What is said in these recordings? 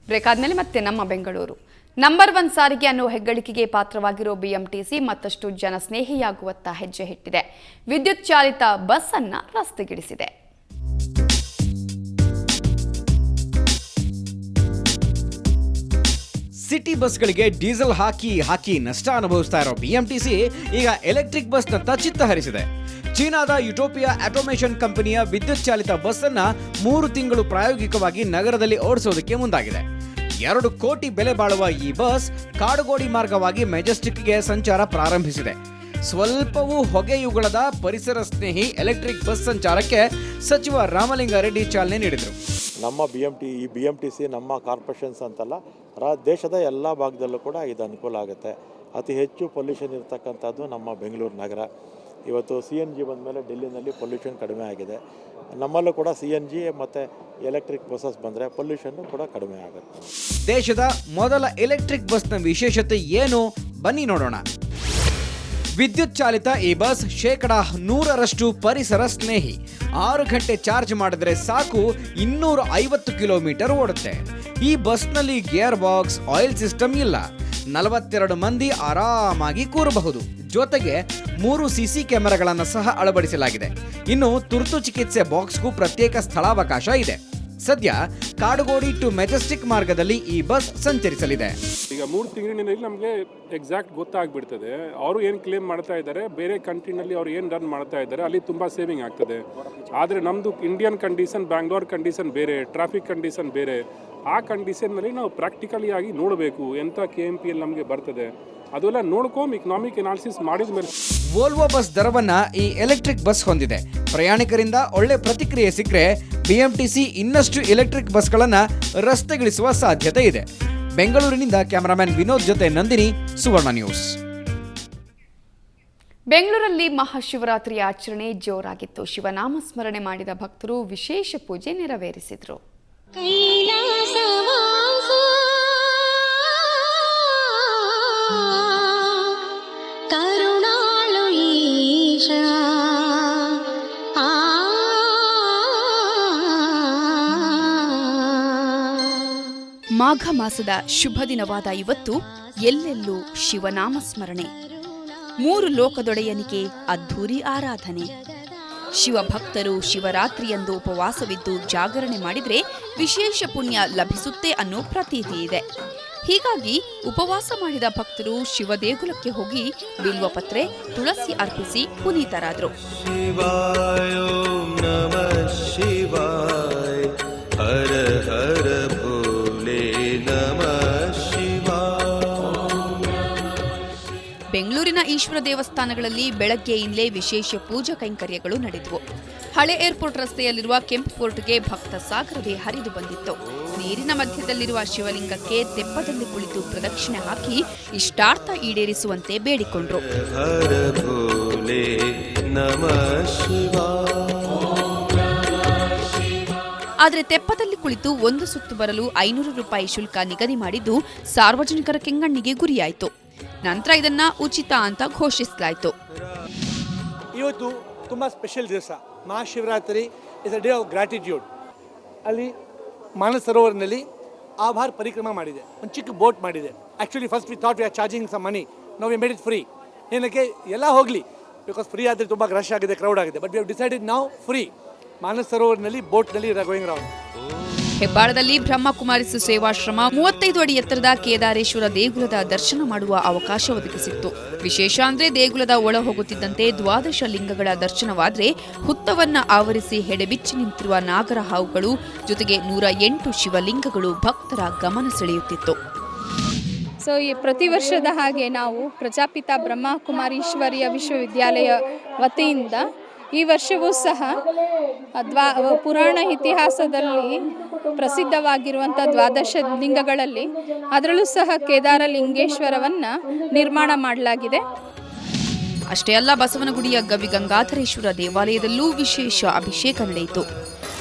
Break ಆದ್ಮೇಲೆ ಮತ್ತೆ ನಮ್ಮ ಬೆಂಗಳೂರು ನಂಬರ್ 1 ಸಾರಿಗೆ ಅನ್ನೋ ಹೆಗ್ಗಳಿಕೆಗೆ ಪಾತ್ರವಾಗಿರೋ ಬಿಎಂಟಿಸಿ ಮತ್ತಷ್ಟು ಜನಸ್ನೇಹಿಯಾಗುವತ್ತ ಹೆಜ್ಜೆ ಇಟ್ಟಿದೆ. ವಿದ್ಯುತ್ ಚಾಲಿತ ಬಸ್ ಅನ್ನ ರಸ್ತೆಗಿಳಿಸಿದೆ. ಸಿಟಿ ಬಸ್ಗಳಿಗೆ ಡೀಸೆಲ್ ಹಾಕಿ ನಷ್ಟ ಅನುಭವಿಸ್ತಾ ಇರೋ ಬಿಎಂಟಿಸಿ ಈಗ ಎಲೆಕ್ಟ್ರಿಕ್ ಬಸ್ನತ್ತ ಚಿತ್ತ ಹರಿಸಿದೆ. ಚೀನಾದ ಯುಟೋಪಿಯಾ ಆಟೋಮೇಷನ್ ಕಂಪನಿಯ ವಿದ್ಯುತ್ ಚಾಲಿತ ಬಸ್ ಅನ್ನ 3 ತಿಂಗಳು ಪ್ರಾಯೋಗಿಕವಾಗಿ ನಗರದಲ್ಲಿ ಓಡಿಸೋದಕ್ಕೆ ಮುಂದಾಗಿದೆ. 2 ಕೋಟಿ ಬೆಲೆ ಬಾಳುವ ಈ ಬಸ್ ಕಾಡುಗೋಡಿ ಮಾರ್ಗವಾಗಿ ಮೆಜೆಸ್ಟಿಕ್ಗೆ ಸಂಚಾರ ಪ್ರಾರಂಭಿಸಿದೆ. ಸ್ವಲ್ಪವೂ ಹೊಗೆಯುಗಳದ ಪರಿಸರ ಸ್ನೇಹಿ ಎಲೆಕ್ಟ್ರಿಕ್ ಬಸ್ ಸಂಚಾರಕ್ಕೆ ಸಚಿವ ರಾಮಲಿಂಗಾರೆಡ್ಡಿ ಚಾಲನೆ ನೀಡಿದರು. ನಮ್ಮ BMTC ನಮ್ಮ ಕಾರ್ಪೊರೇಷನ್ಸ್ ಅಂತಲ್ಲ, ದೇಶದ ಎಲ್ಲ ಭಾಗದಲ್ಲೂ ಕೂಡ ಇದು ಅನುಕೂಲ ಆಗುತ್ತೆ. ಅತಿ ಹೆಚ್ಚು ಪೊಲ್ಯೂಷನ್ ಇರತಕ್ಕಂಥದ್ದು ನಮ್ಮ ಬೆಂಗಳೂರು ನಗರ. ಇವತ್ತು CNG ಬಂದ ಮೇಲೆ ಡೆಲ್ಲಿನಲ್ಲಿ ಪೊಲ್ಯೂಷನ್ ಕಡಿಮೆ ಆಗಿದೆ. ನಮ್ಮಲ್ಲೂ ಕೂಡ CNG ಮತ್ತು ಎಲೆಕ್ಟ್ರಿಕ್ ಬಸ್ಸಸ್ ಬಂದರೆ ಪೊಲ್ಯೂಷನ್ನು ಕೂಡ ಕಡಿಮೆ ಆಗುತ್ತೆ. ದೇಶದ ಮೊದಲ ಎಲೆಕ್ಟ್ರಿಕ್ ಬಸ್ನ ವಿಶೇಷತೆ ಏನು ಬನ್ನಿ ನೋಡೋಣ. ವಿದ್ಯುತ್ ಚಾಲಿತ ಈ ಬಸ್ 100% ಪರಿಸರ ಸ್ನೇಹಿ. 6 ಗಂಟೆ ಚಾರ್ಜ್ ಮಾಡಿದ್ರೆ ಸಾಕು 250 ಕಿಲೋಮೀಟರ್ ಓಡುತ್ತೆ. ಈ ಬಸ್ನಲ್ಲಿ ಗೇರ್ ಬಾಕ್ಸ್, ಆಯಿಲ್ ಸಿಸ್ಟಮ್ ಇಲ್ಲ. 42 ಮಂದಿ ಆರಾಮಾಗಿ ಕೂರಬಹುದು. ಜೊತೆಗೆ 3 CC ಕ್ಯಾಮೆರಾಗಳನ್ನು ಸಹ ಅಳವಡಿಸಲಾಗಿದೆ. ಇನ್ನು ತುರ್ತು ಚಿಕಿತ್ಸೆ ಬಾಕ್ಸ್ಗೂ ಪ್ರತ್ಯೇಕ ಸ್ಥಳಾವಕಾಶ ಇದೆ. ಸದ್ಯ ಕಾಡುಗೋಡಿ ಟು ಮೆಜೆಸ್ಟಿಕ್ ಮಾರ್ಗದಲ್ಲಿ ಈ ಬಸ್ ಸಂಚರಿಸಲಿದೆ. ಈಗ 3 ತಿಂಗಳಿನಲ್ಲಿ ನಮಗೆ ಎಕ್ಸಾಕ್ಟ್ ಗೊತ್ತಾಗ್ಬಿಡ್ತದೆ ಅವರು ಏನು ಕ್ಲೇಮ್ ಮಾಡ್ತಾ ಇದ್ದಾರೆ, ಬೇರೆ ಕಂಟ್ರಿನಲ್ಲಿ ಅವ್ರು ಏನು ರನ್ ಮಾಡ್ತಾ ಇದ್ದಾರೆ, ಅಲ್ಲಿ ತುಂಬ ಸೇವಿಂಗ್ ಆಗ್ತದೆ. ಆದರೆ ನಮ್ಮದು ಇಂಡಿಯನ್ ಕಂಡೀಷನ್, ಬ್ಯಾಂಗ್ಳೂರ್ ಕಂಡೀಷನ್ ಬೇರೆ, ಟ್ರಾಫಿಕ್ ಕಂಡೀಷನ್ ಬೇರೆ. ಆ ಕಂಡೀಷನ್ನಲ್ಲಿ ನಾವು ಪ್ರಾಕ್ಟಿಕಲಿ ಆಗಿ ನೋಡಬೇಕು ಎಂಥ KMPL ನಮಗೆ ಬರ್ತದೆ, ಅದೆಲ್ಲ ನೋಡ್ಕೊಂಡು ಇಕನಾಮಿಕ್ ಅನಾಲಿಸಿಸ್ ಮಾಡಿದ ಮೇಲೆ. ವೋಲ್ವೋ ಬಸ್ ದರವನ್ನ ಈ ಎಲೆಕ್ಟ್ರಿಕ್ ಬಸ್ ಹೊಂದಿದೆ. ಪ್ರಯಾಣಿಕರಿಂದ ಒಳ್ಳೆ ಪ್ರತಿಕ್ರಿಯೆ ಸಿಕ್ಕರೆ BMTC ಇನ್ನಷ್ಟು ಎಲೆಕ್ಟ್ರಿಕ್ ಬಸ್ಗಳನ್ನು ರಸ್ತೆಗಿಳಿಸುವ ಸಾಧ್ಯತೆ ಇದೆ. ಬೆಂಗಳೂರಿನಿಂದ ಕ್ಯಾಮರಾಮನ್ ವಿನೋದ್ ಜೊತೆ ನಂದಿನಿ, ಸುವರ್ಣ ನ್ಯೂಸ್. ಬೆಂಗಳೂರಲ್ಲಿ ಮಹಾಶಿವರಾತ್ರಿ ಆಚರಣೆ ಜೋರಾಗಿತ್ತು. ಶಿವನಾಮ ಸ್ಮರಣೆ ಮಾಡಿದ ಭಕ್ತರು ವಿಶೇಷ ಪೂಜೆ ನೆರವೇರಿಸಿದರು. ಮಾಘ ಮಾಸದ ಶುಭ ದಿನವಾದ ಇವತ್ತು ಎಲ್ಲೆಲ್ಲೂ ಶಿವನಾಮ ಸ್ಮರಣೆ, 3 ಲೋಕದೊಡೆಯನಿಗೆ ಅದ್ಧೂರಿ ಆರಾಧನೆ. ಶಿವಭಕ್ತರು ಶಿವರಾತ್ರಿಯಂದು ಉಪವಾಸವಿದ್ದು ಜಾಗರಣೆ ಮಾಡಿದರೆ ವಿಶೇಷ ಪುಣ್ಯ ಲಭಿಸುತ್ತೆ ಅನ್ನೋ ಪ್ರತೀತಿ ಇದೆ. ಹೀಗಾಗಿ ಉಪವಾಸ ಮಾಡಿದ ಭಕ್ತರು ಶಿವ ದೇಗುಲಕ್ಕೆ ಹೋಗಿ ಬಿಲ್ವಪತ್ರೆ, ತುಳಸಿ ಅರ್ಪಿಸಿ ಪುನೀತರಾದರು. ಬೆಂಗಳೂರಿನ ಈಶ್ವರ ದೇವಸ್ಥಾನಗಳಲ್ಲಿ ಬೆಳಗ್ಗೆಯಿಂದಲೇ ವಿಶೇಷ ಪೂಜಾ ಕೈಂಕರ್ಯಗಳು ನಡೆದವು. ಹಳೆ ಏರ್ಪೋರ್ಟ್ ರಸ್ತೆಯಲ್ಲಿರುವ ಕೆಂಪು ಪೋರ್ಟ್ಗೆ ಭಕ್ತ ಸಾಗರವೇ ಹರಿದು ಬಂದಿತ್ತು. ನೀರಿನ ಮಧ್ಯದಲ್ಲಿರುವ ಶಿವಲಿಂಗಕ್ಕೆ ತೆಪ್ಪದಲ್ಲಿ ಕುಳಿತು ಪ್ರದಕ್ಷಿಣೆ ಹಾಕಿ ಇಷ್ಟಾರ್ಥ ಈಡೇರಿಸುವಂತೆ ಬೇಡಿಕೊಂಡ್ರು. ಆದರೆ ತೆಪ್ಪದಲ್ಲಿ ಕುಳಿತು 1 ಸುತ್ತು ಬರಲು 500 ರೂಪಾಯಿ ಶುಲ್ಕ ನಿಗದಿ ಮಾಡಿದ್ದು ಸಾರ್ವಜನಿಕರ ಕೆಂಗಣ್ಣಿಗೆ ಗುರಿಯಾಯಿತು. ನಂತರ ಇದನ್ನ ಉಚಿತ ಅಂತ ಘೋಷಿಸಲಾಯಿತು. ಇವತ್ತು ತುಂಬ ಸ್ಪೆಷಲ್ ದಿವಸ, Mahashivratri is a day of gratitude. ಅಲ್ಲಿ ಮಾನಸ ಸರೋವರನಲ್ಲಿ ಆಭಾರ್ ಪರಿಕ್ರಮ ಮಾಡಿದೆ, ಒಂದು ಚಿಕ್ಕ ಬೋಟ್ ಮಾಡಿದೆ. Actually first we thought we are charging some money, ನಾವು ವಿ ಮೇಡ್ ಇಟ್ ಫ್ರೀ. ಏನಕ್ಕೆ ಎಲ್ಲ ಹೋಗಲಿ, ಬಿಕಾಸ್ ಫ್ರೀ ಆದರೆ ತುಂಬ ರಶ್ ಆಗಿದೆ, ಕ್ರೌಡ್ ಆಗಿದೆ. ಬಟ್ ವಿ ಹ್ಯಾವ್ ಡಿಸೈಡೆಡ್ ನಾವು ಫ್ರೀ ಮಾನಸ ಸರೋವರನಲ್ಲಿ ಬೋಟ್ನಲ್ಲಿ ಗೋಯಿಂಗ್ ರೌಂಡ್. ಹೆಬ್ಬಾಳದಲ್ಲಿ ಬ್ರಹ್ಮಕುಮಾರಿಸ್ ಸೇವಾಶ್ರಮ 35 ಅಡಿ ಎತ್ತರದ ಕೇದಾರೇಶ್ವರ ದೇಗುಲದ ದರ್ಶನ ಮಾಡುವ ಅವಕಾಶ ಒದಗಿಸಿತ್ತು. ವಿಶೇಷ ಅಂದ್ರೆ ದೇಗುಲದ ಒಳ ಹೋಗುತ್ತಿದ್ದಂತೆ 12 ಲಿಂಗಗಳ ದರ್ಶನವಾದ್ರೆ ಹುತ್ತವನ್ನ ಆವರಿಸಿ ಹೆಡೆಬಿಚ್ಚಿ ನಿಂತಿರುವ ನಾಗರ ಹಾವುಗಳು ಜೊತೆಗೆ 108 ಶಿವಲಿಂಗಗಳು ಭಕ್ತರ ಗಮನ ಸೆಳೆಯುತ್ತಿತ್ತು. ಸೊ ಈ ಪ್ರತಿ ವರ್ಷದ ಹಾಗೆ ನಾವು ಪ್ರಜಾಪಿತ ಬ್ರಹ್ಮಕುಮಾರೀಶ್ವರಿಯ ವಿಶ್ವವಿದ್ಯಾಲಯ ವತಿಯಿಂದ ಈ ವರ್ಷವೂ ಸಹ ಪುರಾಣ ಇತಿಹಾಸದಲ್ಲಿ ಪ್ರಸಿದ್ಧವಾಗಿರುವಂಥ 12 ಲಿಂಗಗಳಲ್ಲಿ ಅದರಲ್ಲೂ ಸಹ ಕೇದಾರ ಲಿಂಗೇಶ್ವರವನ್ನು ನಿರ್ಮಾಣ ಮಾಡಲಾಗಿದೆ. ಅಷ್ಟೇ ಅಲ್ಲ, ಬಸವನಗುಡಿಯ ಗವಿ ಗಂಗಾಧರೇಶ್ವರ ದೇವಾಲಯದಲ್ಲೂ ವಿಶೇಷ ಅಭಿಷೇಕ ನಡೆಯಿತು.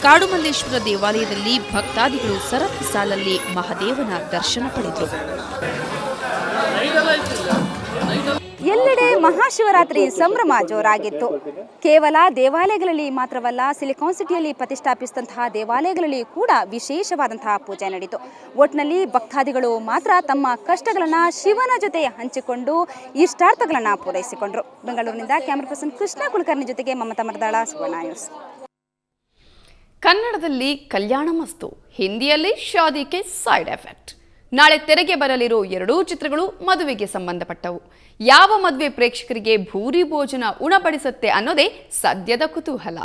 ಕಾಡುಮಲ್ಲೇಶ್ವರ ದೇವಾಲಯದಲ್ಲಿ ಭಕ್ತಾದಿಗಳು ಸರತಿ ಸಾಲಲ್ಲಿ ಮಹಾದೇವನ ದರ್ಶನ ಪಡೆದರು. ಎಲ್ಲೆಡೆ ಮಹಾಶಿವರಾತ್ರಿ ಸಂಭ್ರಮ ಜೋರಾಗಿತ್ತು. ಕೇವಲ ದೇವಾಲಯಗಳಲ್ಲಿ ಮಾತ್ರವಲ್ಲ, ಸಿಲಿಕಾನ್ ಸಿಟಿಯಲ್ಲಿ ಪ್ರತಿಷ್ಠಾಪಿಸಿದಂತಹ ದೇವಾಲಯಗಳಲ್ಲಿ ಕೂಡ ವಿಶೇಷವಾದಂತಹ ಪೂಜೆ ನಡೀತು. ಒಟ್ಟಿನಲ್ಲಿ ಭಕ್ತಾದಿಗಳು ಮಾತ್ರ ತಮ್ಮ ಕಷ್ಟಗಳನ್ನು ಶಿವನ ಜೊತೆ ಹಂಚಿಕೊಂಡು ಇಷ್ಟಾರ್ಥಗಳನ್ನು ಪೂರೈಸಿಕೊಂಡ್ರು. ಬೆಂಗಳೂರಿನಿಂದ ಕ್ಯಾಮರಾ ಪರ್ಸನ್ ಕೃಷ್ಣ ಕುಲಕರ್ಣಿ ಜೊತೆಗೆ ಮಮತಾ ಮರದಾಳ, ಸುವರ್ಣ ನ್ಯೂಸ್. ಕನ್ನಡದಲ್ಲಿ ಕಲ್ಯಾಣ ಮಸ್ತು, ಹಿಂದಿಯಲ್ಲಿ ಶಾದಿಗೆ ಸೈಡ್ ಎಫೆಕ್ಟ್. ನಾಳೆ ತೆರೆಗೆ ಬರಲಿರೋ ಎರಡೂ ಚಿತ್ರಗಳು ಮದುವೆಗೆ ಸಂಬಂಧಪಟ್ಟವು. ಯಾವ ಮದುವೆ ಪ್ರೇಕ್ಷಕರಿಗೆ ಭೂರಿ ಭೋಜನ ಉಣಬಡಿಸುತ್ತೆ ಅನ್ನೋದೇ ಸದ್ಯದ ಕುತೂಹಲ.